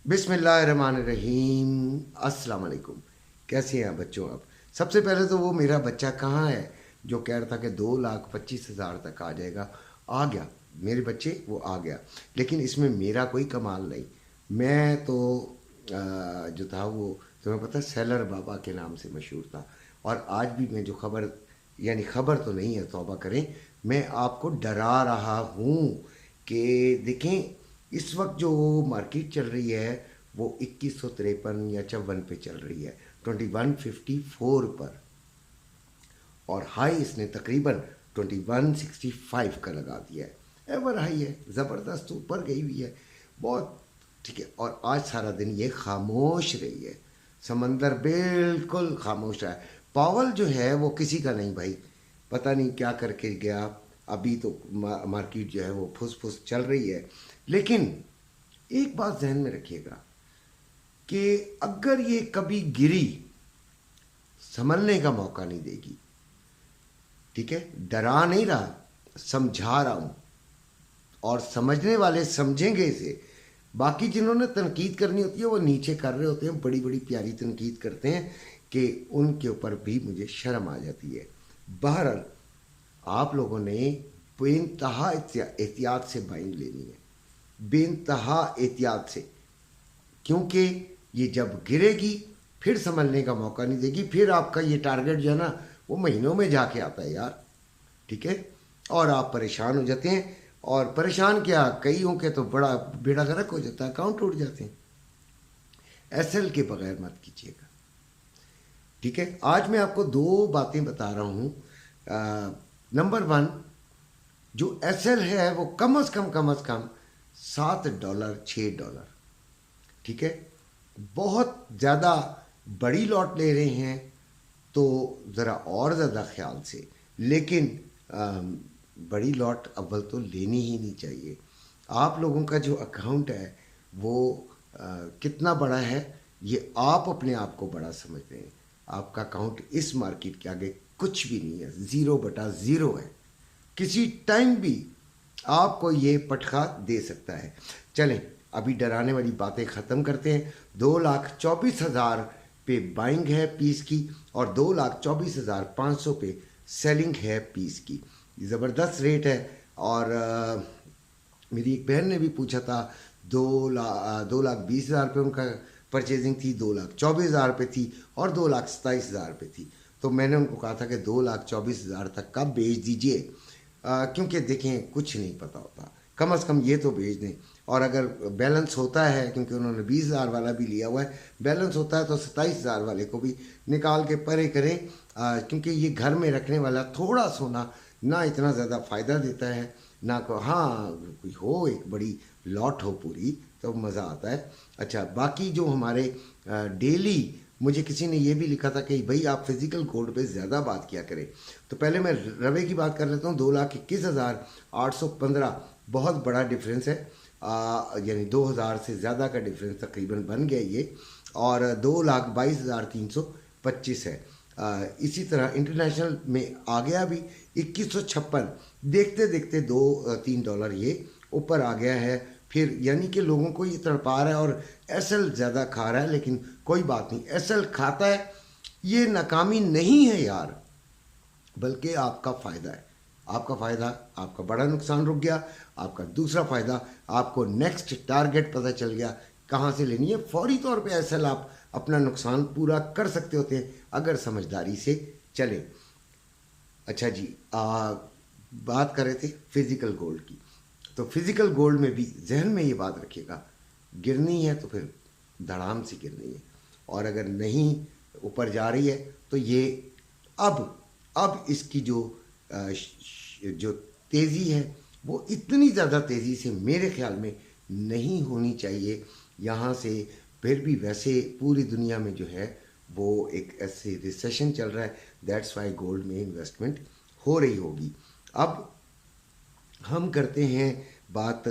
बिस्मिल्लाहिर्रहमानिर्रहीम। अस्सलाम वालेकुम। कैसे हैं बच्चों आप? सबसे पहले तो वो मेरा बच्चा कहाँ है जो कह रहा था कि 2,25,000 तक आ जाएगा? आ गया। मेरे बच्चे वो आ गया। लेकिन इसमें मेरा कोई कमाल नहीं। मैं तो जो था वो, तुम्हें पता है, सेलर बाबा के नाम से मशहूर था। और आज भी मैं जो खबर, यानी खबर तो नहीं है, तौबा करें, मैं आपको डरा रहा हूँ कि देखें, इस वक्त जो मार्केट चल रही है वो 2153 या 54 पे चल रही है, 2154 पर। और हाई इसने तकरीबन 2165 का लगा दिया है। एवर हाई है, ज़बरदस्त ऊपर गई हुई है बहुत। ठीक है, और आज सारा दिन ये खामोश रही है। समंदर बिल्कुल खामोश है। पावल जो है वो किसी का नहीं भाई, पता नहीं क्या करके गया। अभी तो मार्केट जो है वो फुस फुस चल रही है। लेकिन एक बात जहन में रखिएगा कि अगर ये कभी गिरी, संभलने का मौका नहीं देगी। ठीक है, डरा नहीं रहा, समझा रहा हूं। और समझने वाले समझेंगे इसे। बाकी जिन्होंने तनकीद करनी होती है वो नीचे कर रहे होते हैं, बड़ी बड़ी प्यारी तनकीद करते हैं कि उनके ऊपर भी मुझे शर्म आ जाती है। बहरहाल, आप लोगों ने बेइंतहा एहतियात से बाइंग लेनी है, बेइंतहा एहतियात से। क्योंकि ये जब गिरेगी फिर संभलने का मौका नहीं देगी। फिर आपका ये टारगेट जो है ना वो महीनों में जाके आता है यार। ठीक है, और आप परेशान हो जाते हैं। और परेशान क्या, कईयों के तो बड़ा बेड़ा गर्क हो जाता है, अकाउंट उठ जाते हैं। एसएल के बगैर मत कीजिएगा। ठीक है, आज मैं आपको दो बातें बता रहा हूँ। नंबर वन, जो एसएल है वो कम अज़ कम $7 $6। ठीक है, बहुत ज़्यादा बड़ी लॉट ले रहे हैं तो ज़रा और ज़्यादा ख्याल से। लेकिन बड़ी लॉट अव्वल तो लेनी ही नहीं चाहिए। आप लोगों का जो अकाउंट है वो कितना बड़ा है ये आप अपने आप को बड़ा समझते हैं। आपका अकाउंट इस मार्केट के आगे कुछ भी नहीं है, 0/0 है। किसी टाइम भी आपको ये पटखा दे सकता है। चलें, अभी डराने वाली बातें ख़त्म करते हैं। 2,24,000 पे बाइंग है पीस की और 2,24,500 पे सेलिंग है पीस की। ज़बरदस्त रेट है। और मेरी एक बहन ने भी पूछा था, 2,20,000 पे उनका परचेजिंग थी, 2,24,000 पे थी और 2,27,000 पे थी। तो मैंने उनको कहा था कि 2,24,000 तक का बेच दीजिए। क्योंकि देखें, कुछ नहीं पता होता, कम से कम ये तो बेच दें। और अगर बैलेंस होता है, क्योंकि उन्होंने 20,000 वाला भी लिया हुआ है, बैलेंस होता है तो 27,000 वाले को भी निकाल के परे करें। क्योंकि ये घर में रखने वाला थोड़ा सोना ना इतना ज़्यादा फ़ायदा देता है ना को। हाँ, कोई हो एक बड़ी लॉट हो पूरी तो मज़ा आता है। अच्छा, बाकी जो हमारे डेली, मुझे किसी ने ये भी लिखा था कि भाई आप फिज़िकल गोल्ड पे ज़्यादा बात किया करें। तो पहले मैं रवे की बात कर लेता हूँ। 2,21,815 बहुत बड़ा डिफरेंस है। यानी 2,000 से ज़्यादा का डिफरेंस तकरीबन बन गया ये। और 2,22,325 है। इसी तरह इंटरनेशनल में आ गया भी 2156। देखते देखते $2-3 ये ऊपर आ गया है। फिर यानी कि लोगों को ये तड़पा रहा है और एसएल ज़्यादा खा रहा है। लेकिन कोई बात नहीं, एसएल खाता है, ये नाकामी नहीं है यार, बल्कि आपका फ़ायदा है। आपका फ़ायदा, आपका बड़ा नुकसान रुक गया। आपका दूसरा फ़ायदा, आपको नेक्स्ट टारगेट पता चल गया कहाँ से लेनी है। फौरी तौर पे एसएल आप अपना नुकसान पूरा कर सकते होते हैं अगर समझदारी से चले। अच्छा जी, बात कर रहे थे फिज़िकल गोल्ड की। तो फिज़िकल गोल्ड में भी जहन में ये बात रखिएगा, गिरनी है तो फिर धड़ाम से गिरनी है। और अगर नहीं ऊपर जा रही है तो ये अब इसकी जो तेज़ी है वो इतनी ज़्यादा तेज़ी से मेरे ख्याल में नहीं होनी चाहिए यहाँ से। फिर भी वैसे पूरी दुनिया में जो है वो एक ऐसे रिसेशन चल रहा है, दैट्स वाई गोल्ड में इन्वेस्टमेंट हो रही होगी। अब हम करते हैं बात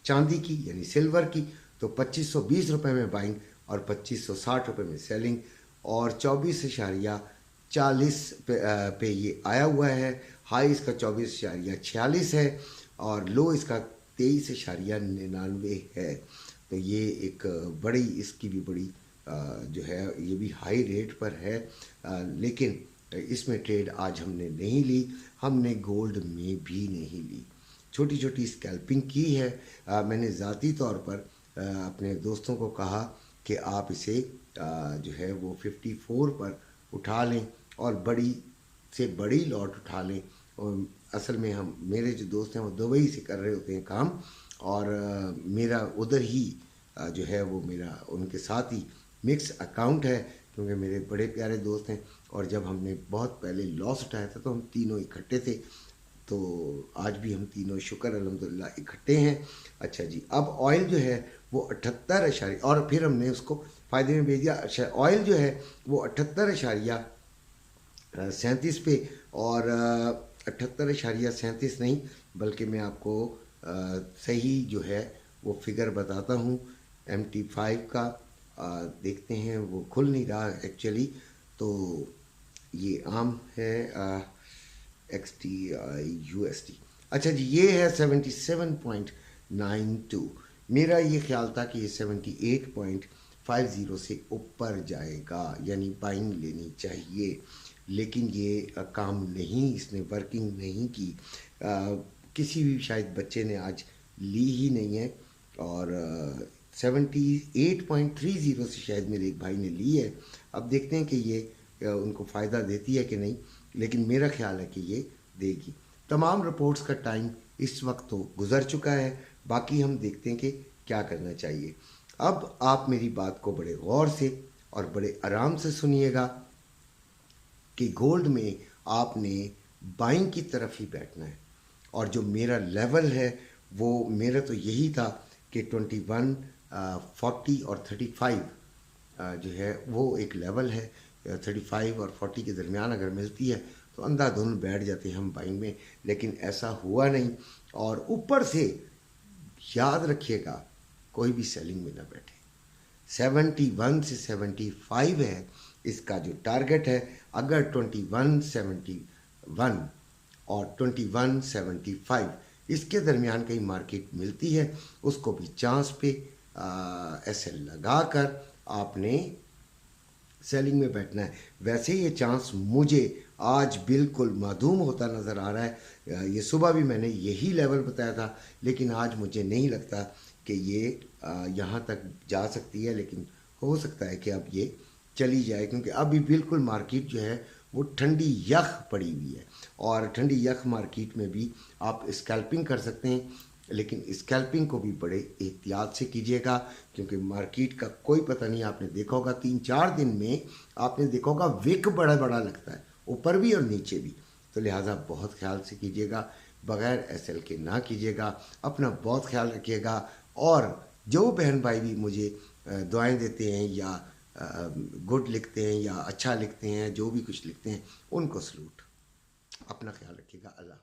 चांदी की, यानी सिल्वर की। तो 2,520 में बाइंग और 2,560 में सेलिंग। और 24.40 पे ये आया हुआ है। हाई इसका 24.46 है और लो इसका 23.99 ہے. تو یہ ایک بڑی اس کی بھی بڑی جو ہے یہ بھی ہائی ریٹ پر ہے. لیکن اس میں ٹریڈ آج ہم نے نہیں لی, ہم نے گولڈ میں بھی نہیں لی, چھوٹی چھوٹی اسکیلپنگ کی ہے. میں نے ذاتی طور پر اپنے دوستوں کو کہا کہ آپ اسے جو ہے وہ 54 پر اٹھا لیں اور بڑی سے بڑی لاٹ اٹھا لیں. اور اصل میں میرے جو دوست ہیں وہ دبئی سے کر رہے ہوتے ہیں کام, اور میرا ادھر ہی جو ہے وہ میرا ان کے ساتھ ہی مکس اکاؤنٹ ہے, کیونکہ میرے بڑے پیارے دوست ہیں. اور جب ہم نے بہت پہلے لاس اٹھایا تھا تو ہم تینوں اکٹھے تھے, تو آج بھی ہم تینوں شکر الحمدللہ اکٹھے ہیں. اچھا جی, اب آئل جو ہے وہ 78 اور پھر ہم نے اس کو فائدے میں بھیج دیا. آئل جو ہے وہ 78.37 پہ, اور 78.37 نہیں بلکہ میں آپ کو صحیح جو ہے وہ فگر بتاتا ہوں. MT5 کا دیکھتے ہیں, وہ کھل نہیں رہا ایکچولی, تو یہ عام ہے XT USD. اچھا جی, یہ ہے 77.92. میرا یہ خیال تھا کہ یہ 78.50 سے اوپر جائے گا, یعنی بائنگ لینی چاہیے, لیکن یہ کام نہیں, اس نے ورکنگ نہیں کی. کسی بھی شاید بچے نے آج لی ہی نہیں ہے, اور 78.30 سے شاید میرے ایک بھائی نے لی ہے. اب دیکھتے ہیں کہ یہ ان کو فائدہ دیتی ہے کہ نہیں, لیکن میرا خیال ہے کہ یہ دے گی. تمام رپورٹس کا ٹائم اس وقت تو گزر چکا ہے, باقی ہم دیکھتے ہیں کہ کیا کرنا چاہیے. اب آپ میری بات کو بڑے غور سے اور بڑے آرام سے سنیے گا کہ گولڈ میں آپ نے بائنگ کی طرف ہی بیٹھنا ہے, اور جو میرا لیول ہے وہ میرا تو یہی تھا کہ 21 40 اور 35 جو ہے وہ ایک لیول ہے. 35 اور 40 کے درمیان اگر ملتی ہے تو اندھا دھند بیٹھ جاتے ہیں ہم بائنگ میں, لیکن ایسا ہوا نہیں. اور اوپر سے یاد رکھیے گا کوئی بھی سیلنگ میں نہ بیٹھے. 71 سے 75 ہے اس کا جو ٹارگٹ ہے. اگر 2171 اور 2175 اس کے درمیان کہیں مارکیٹ ملتی ہے, اس کو بھی چانس پہ ایسے لگا کر آپ نے سیلنگ میں بیٹھنا ہے. ویسے یہ چانس مجھے آج بالکل معدوم ہوتا نظر آ رہا ہے. یہ صبح بھی میں نے یہی لیول بتایا تھا, لیکن آج مجھے نہیں لگتا کہ یہ یہاں تک جا سکتی ہے, لیکن ہو سکتا ہے کہ اب یہ چلی جائے, کیونکہ ابھی بالکل مارکیٹ جو ہے وہ ٹھنڈی یخ پڑی ہوئی ہے. اور ٹھنڈی یخ مارکیٹ میں بھی آپ اسکیلپنگ کر سکتے ہیں, لیکن اسکیلپنگ کو بھی بڑے احتیاط سے کیجیے گا, کیونکہ مارکیٹ کا کوئی پتہ نہیں. آپ نے دیکھا ہوگا 3-4 دن میں آپ نے دیکھا ہوگا وک بڑا بڑا لگتا ہے, اوپر بھی اور نیچے بھی. تو لہٰذا بہت خیال سے کیجیے گا, بغیر SL کے نہ کیجیے گا. اپنا بہت خیال رکھیے گا. اور جو بہن بھائی بھی مجھے دعائیں دیتے ہیں یا گڈ لکھتے ہیں یا اچھا لکھتے ہیں, جو بھی کچھ لکھتے ہیں, ان کو سلوٹ. اپنا خیال رکھیے گا. اللہ